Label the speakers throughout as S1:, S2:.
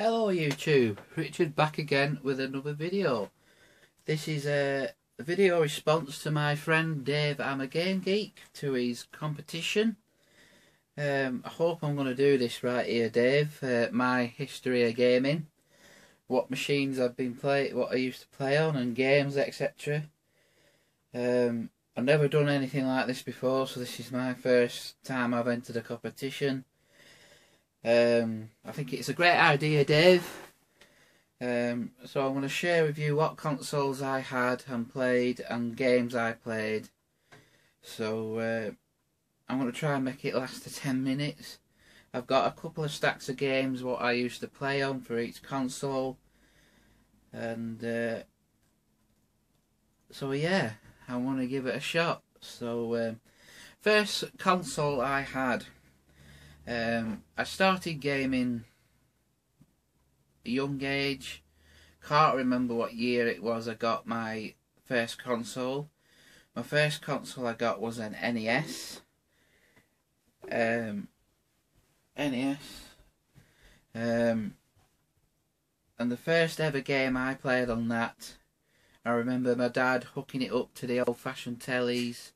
S1: Hello YouTube, Richard back again with another video. This is a video response to my friend Dave imagamegeek to his competition. I hope I'm going to do this right here, Dave. My history of gaming, what machines I've been playing, what I used to play on and games, etc. I've never done anything like this before, so this is my first time I've entered a competition. I think it's a great idea, Dave. So I'm going to share with you what consoles I had and played and games I played. So I'm going to try and make it last to 10 minutes. I've got a couple of stacks of games what I used to play on for each console. And so yeah, I want to give it a shot. So first console I had. I started gaming at a young age. Can't remember what year it was I got my first console. My first console I got was an NES. And the first ever game I played on that, I remember my dad hooking it up to the old-fashioned tellies.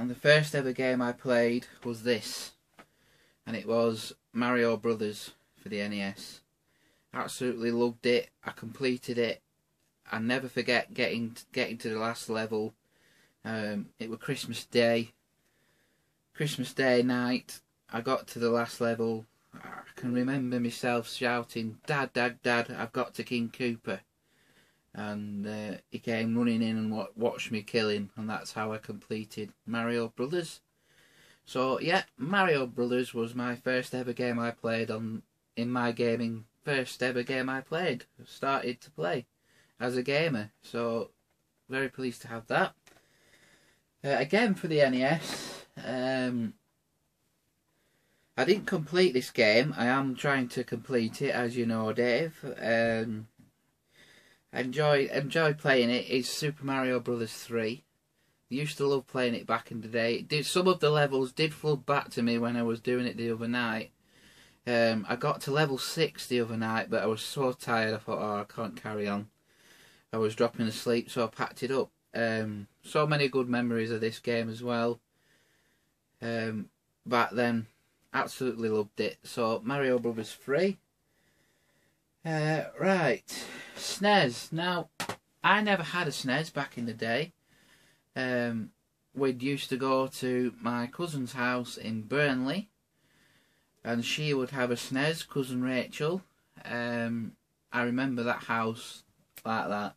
S1: And the first ever game I played was this, and it was Mario Brothers for the NES. Absolutely loved it. I completed it. I never forget getting to the last level. It was Christmas Day night. I got to the last level. I can remember myself shouting, "Dad, Dad, Dad, I've got to King Koopa." And he came running in and watched me kill him, and that's how I completed Mario Brothers. So yeah, Mario Brothers was my first ever game I played on in my gaming. First ever game I played, started to play as a gamer. So very pleased to have that. Again for the NES. I didn't complete this game. I am trying to complete it, as you know, Dave. I enjoy playing it. It's Super Mario Brothers 3. I used to love playing it back in the day. Some of the levels did flood back to me when I was doing it the other night. I got to level 6 the other night, but I was so tired I thought, oh, I can't carry on. I was dropping asleep, so I packed it up. So many good memories of this game as well. Back then, absolutely loved it. So Mario Brothers 3. Right, SNES. Now, I never had a SNES back in the day. We'd used to go to my cousin's house in Burnley, and she would have a SNES, cousin Rachel. I remember that house like that.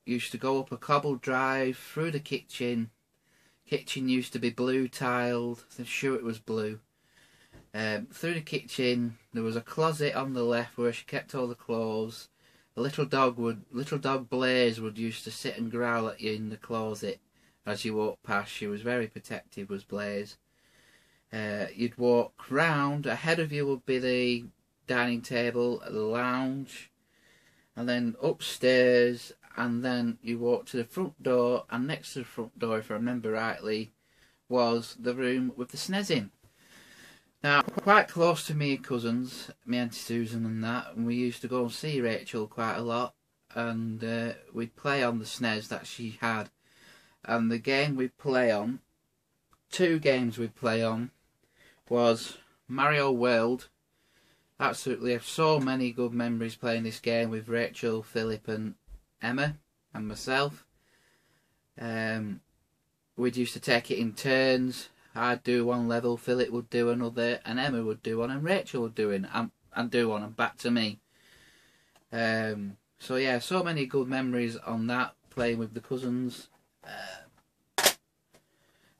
S1: Used to go up a cobbled drive through the kitchen. Kitchen used to be blue tiled. I'm sure it was blue. Through the kitchen, there was a closet on the left where she kept all the clothes. A little dog Blaze would used to sit and growl at you in the closet as you walked past. She was very protective, was Blaze. You'd walk round. Ahead of you would be the dining table, the lounge, and then upstairs, and then you walk to the front door, and next to the front door, if I remember rightly, was the room with the SNES in. Now, quite close to me cousins, my Auntie Susan and that, and we used to go and see Rachel quite a lot, and we'd play on the SNES that she had. And the game we'd play on, two games we'd play on, was Mario World. Absolutely, I have so many good memories playing this game with Rachel, Philip and Emma, and myself. We'd used to take it in turns. I'd do one level, Philip would do another, and Emma would do one, and Rachel would do one, and do one, and back to me. So yeah, so many good memories on that, playing with the cousins.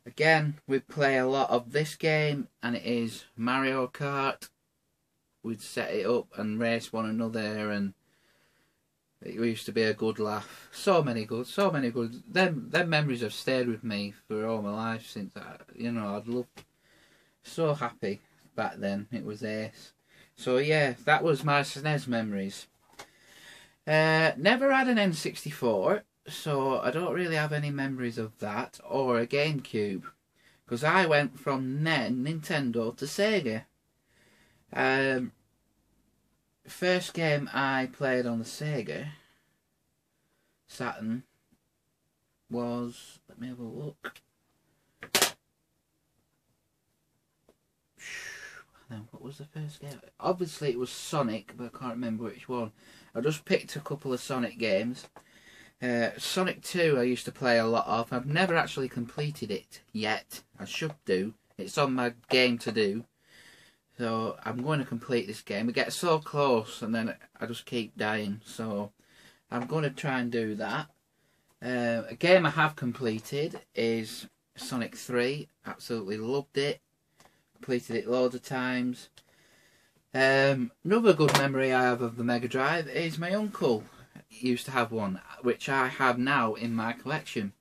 S1: Again, we'd play a lot of this game, and it is Mario Kart. We'd set it up and race one another, and it used to be a good laugh. So many good. Them memories have stayed with me for all my life since I'd love. So happy back then. It was ace. So yeah, that was my SNES memories. Never had an N64, so I don't really have any memories of that or a GameCube, because I went from Nintendo to Sega. First game I played on the Sega Saturn was, let me have a look. What was the first game? Obviously it was Sonic, but I can't remember which one. I just picked a couple of Sonic games. Sonic 2 I used to play a lot of. I've never actually completed it yet. I should do. It's on my game to do. So I'm going to complete this game. It gets so close and then I just keep dying. So I'm going to try and do that. A game I have completed is Sonic 3. Absolutely loved it. Completed it loads of times. Another good memory I have of the Mega Drive is my uncle used to have one, which I have now in my collection.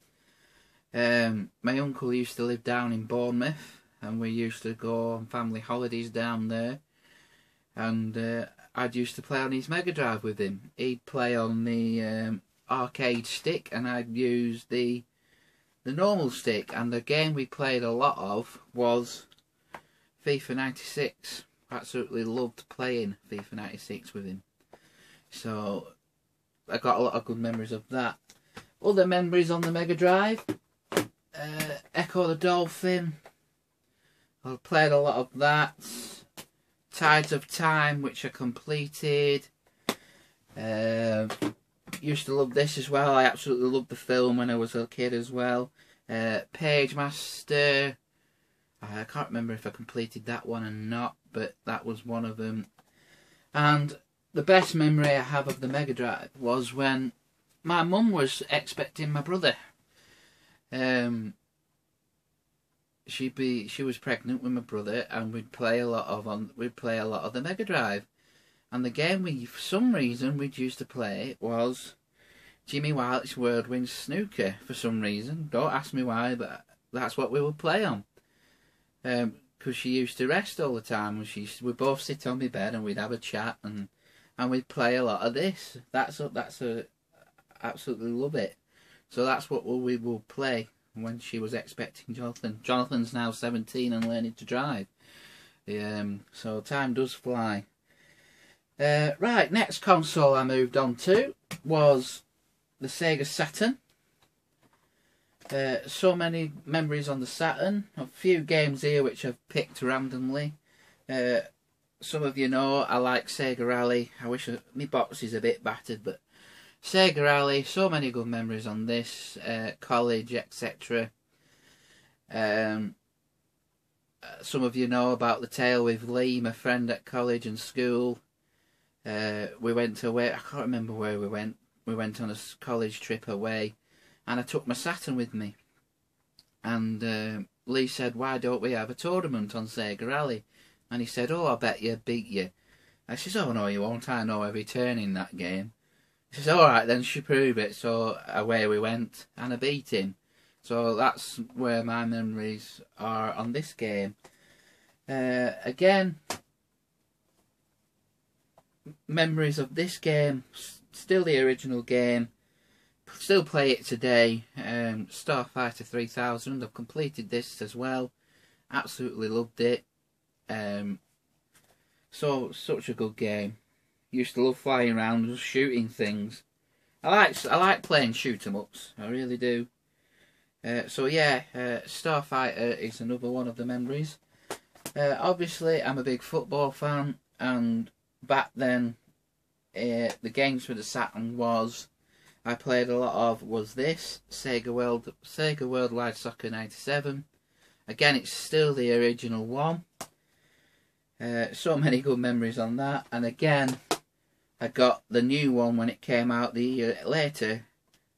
S1: My uncle used to live down in Bournemouth, and we used to go on family holidays down there, and I'd used to play on his Mega Drive with him. He'd play on the arcade stick and I'd use the normal stick, and the game we played a lot of was FIFA 96. Absolutely loved playing FIFA 96 with him. So I got a lot of good memories of that. Other memories on the Mega Drive, Echo the Dolphin. I played a lot of that. Tides of Time, which I completed. Used to love this as well. I absolutely loved the film when I was a kid as well. Page Master. I can't remember if I completed that one or not, but that was one of them. And the best memory I have of the Mega Drive was when my mum was expecting my brother. She was pregnant with my brother, and we'd play a lot of the Mega Drive. And the game for some reason we'd used to play was Jimmy White's Whirlwind Snooker. For some reason, don't ask me why, but that's what we would play on. Because she used to rest all the time, and we'd both sit on my bed and we'd have a chat, and we'd play a lot of this. Absolutely love it. So that's what we will play when she was expecting Jonathan. Jonathan's now 17 and learning to drive. So time does fly. Right, next console I moved on to was the Sega Saturn. So many memories on the Saturn. A few games here which I've picked randomly. Some of you know I like Sega Rally. I wish my box is a bit battered, but Sega Rally, so many good memories on this. College, etc. Some of you know about the tale with Lee, my friend at college and school. We went away, I can't remember where we went. We went on a college trip away, and I took my Saturn with me. And Lee said, why don't we have a tournament on Sega Rally? And he said, oh, I bet you beat you. I says, oh no you won't, I know every turn in that game. He says, alright then, she prove it. So away we went, and I beat him. So that's where my memories are on this game. Again, memories of this game, still the original game, still play it today. Starfighter 3000, I've completed this as well, absolutely loved it. Such a good game. Used to love flying around and shooting things. I like playing shoot 'em ups, I really do. So yeah, Starfighter is another one of the memories. Obviously I'm a big football fan, and back then the games for the Saturn I played a lot of was this Sega Worldwide Soccer 97. Again, it's still the original one. So many good memories on that. And again, I got the new one when it came out the year later.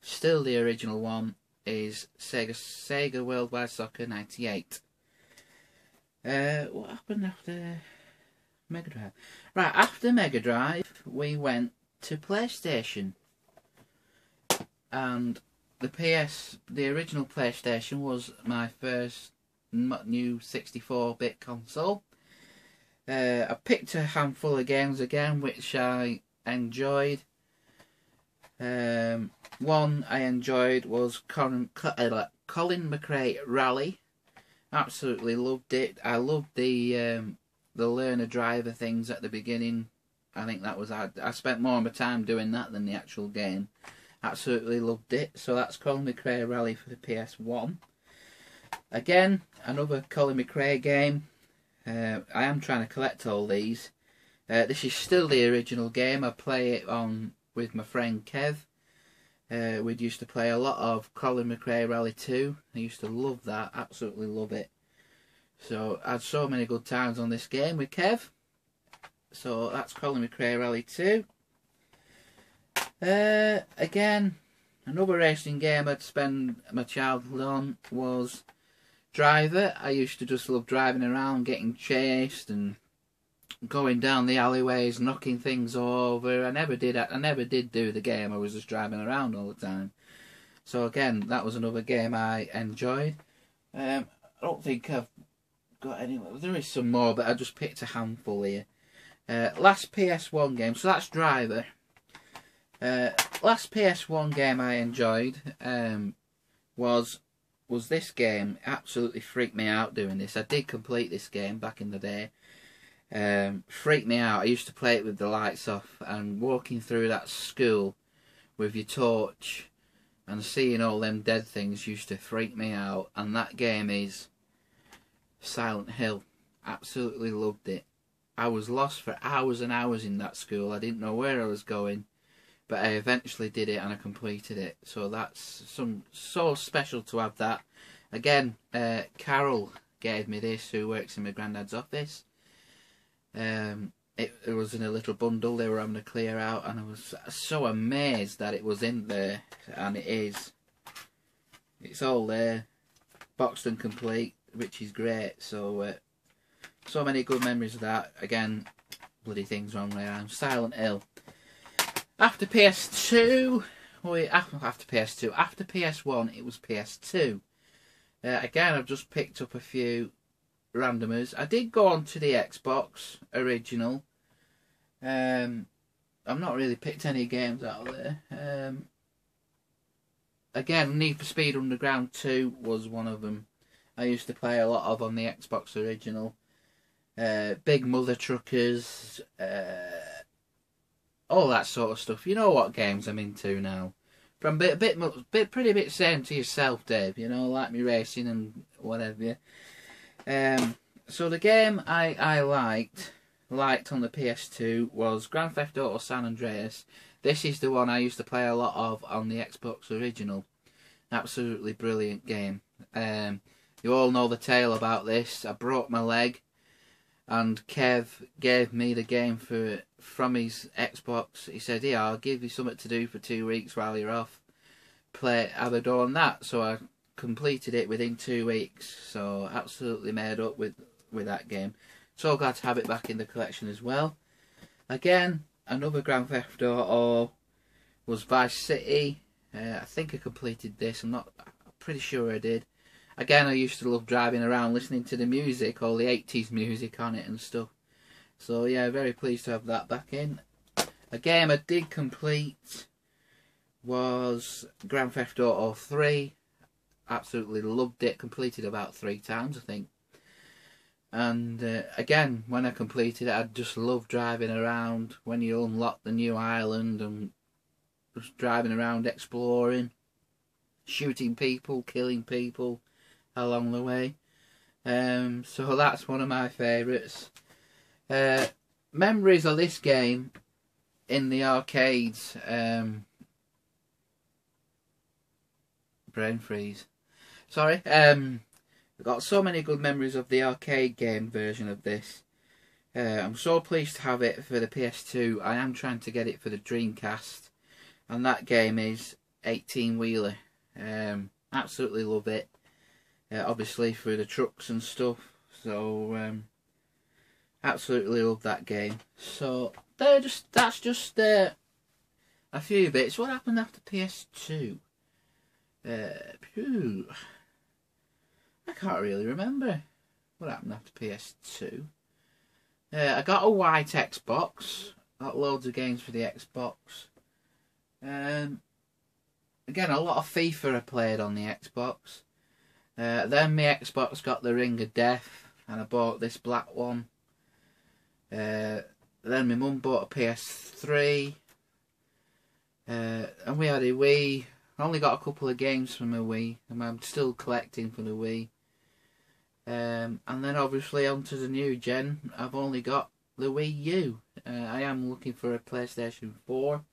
S1: Still the original one is Sega Worldwide Soccer 98. What happened after Mega Drive? Right, after Mega Drive, we went to PlayStation. And the original PlayStation was my first new 64-bit console. I picked a handful of games again, which I enjoyed. One I enjoyed was Colin McRae Rally. Absolutely loved it. I loved the the learner driver things at the beginning. I think that was I spent more of my time doing that than the actual game. Absolutely loved it. So that's Colin McRae Rally for the PS1. Again, another Colin McRae game. I am trying to collect all these. This is still the original game. I play it on with my friend Kev. We'd used to play a lot of Colin McRae Rally 2. I used to love that, absolutely love it. So I had so many good times on this game with Kev. So that's Colin McRae Rally 2. Again, another racing game I'd spend my childhood on was Driver. I used to just love driving around, getting chased and going down the alleyways, knocking things over. I never did do the game. I was just driving around all the time. So again, that was another game I enjoyed. I don't think I've got any. There is some more, but I just picked a handful here. Last PS1 game. So that's Driver. Last PS1 game I enjoyed was this game. It absolutely freaked me out doing this. I did complete this game back in the day. Freaked me out. I used to play it with the lights off, and walking through that school with your torch and seeing all them dead things used to freak me out. And that game is Silent Hill. Absolutely loved it. I was lost for hours and hours in that school. I didn't know where I was going, but I eventually did it and I completed it. So that's so special to have that. Again, Carol gave me this, who works in my granddad's office. It was in a little bundle they were having to clear out, and I was so amazed that it was in there, and it is. It's all there, boxed and complete, which is great. So so many good memories of that. Again, bloody things wrong there. I'm Silent Hill. After PS2, after PS1, it was PS2. Again, I've just picked up a few randomers. I did go on to the Xbox original. I've not really picked any games out of there. Again, Need for Speed Underground 2 was one of them. I used to play a lot of on the Xbox original. Big Mother Truckers, all that sort of stuff. You know what games I'm into now. From pretty bit same to yourself, Dave. You know, like me racing and whatever. So the game I liked on the PS2 was Grand Theft Auto San Andreas. This is the one I used to play a lot of on the Xbox original. Absolutely brilliant game. You all know the tale about this. I broke my leg, and Kev gave me the game from his Xbox. He said, "Yeah, I'll give you something to do for 2 weeks while you're off. Have a go on that." So I completed it within 2 weeks. So absolutely made up with that game. So glad to have it back in the collection as well. Again, another Grand Theft Auto was Vice City. I think I completed this. I'm pretty sure I did. Again, I used to love driving around listening to the music, all the 80s music on it and stuff. So yeah, very pleased to have that back in. A game I did complete was Grand Theft Auto 3. Absolutely loved it. Completed about 3 times, I think. And again, when I completed it, I just loved driving around. When you unlock the new island and just driving around, exploring, shooting people, killing people along the way. So that's one of my favourites. Memories of this game in the arcades. Brain freeze. Sorry. I've got so many good memories of the arcade game version of this. I'm so pleased to have it for the PS2. I am trying to get it for the Dreamcast. And that game is 18 Wheeler. Absolutely love it. Obviously for the trucks and stuff. So absolutely love that game. So that's just a few bits. What happened after PS2? I can't really remember what happened after PS2. I got a white Xbox. Got loads of games for the Xbox. Again, a lot of FIFA I played on the Xbox. Then my Xbox got the Ring of Death, and I bought this black one. Then my mum bought a PS3. And we had a Wii. I only got a couple of games from a Wii, and I'm still collecting for the Wii. And then obviously onto the new gen. I've only got the Wii U. I am looking for a PlayStation 4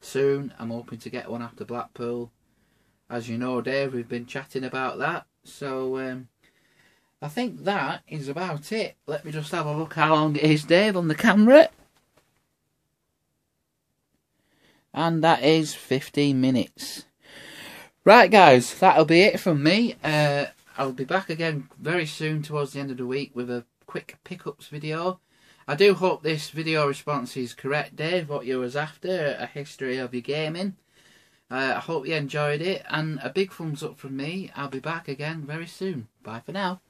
S1: soon. I'm hoping to get one after Blackpool. As you know, Dave, we've been chatting about that. So I think that is about it. Let me just have a look how long it is, Dave, on the camera. And that is 15 minutes. Right, guys, that'll be it from me. I'll be back again very soon towards the end of the week with a quick pickups video. I do hope this video response is correct, Dave, what you was after, a history of your gaming. I hope you enjoyed it, and a big thumbs up from me. I'll be back again very soon. Bye for now.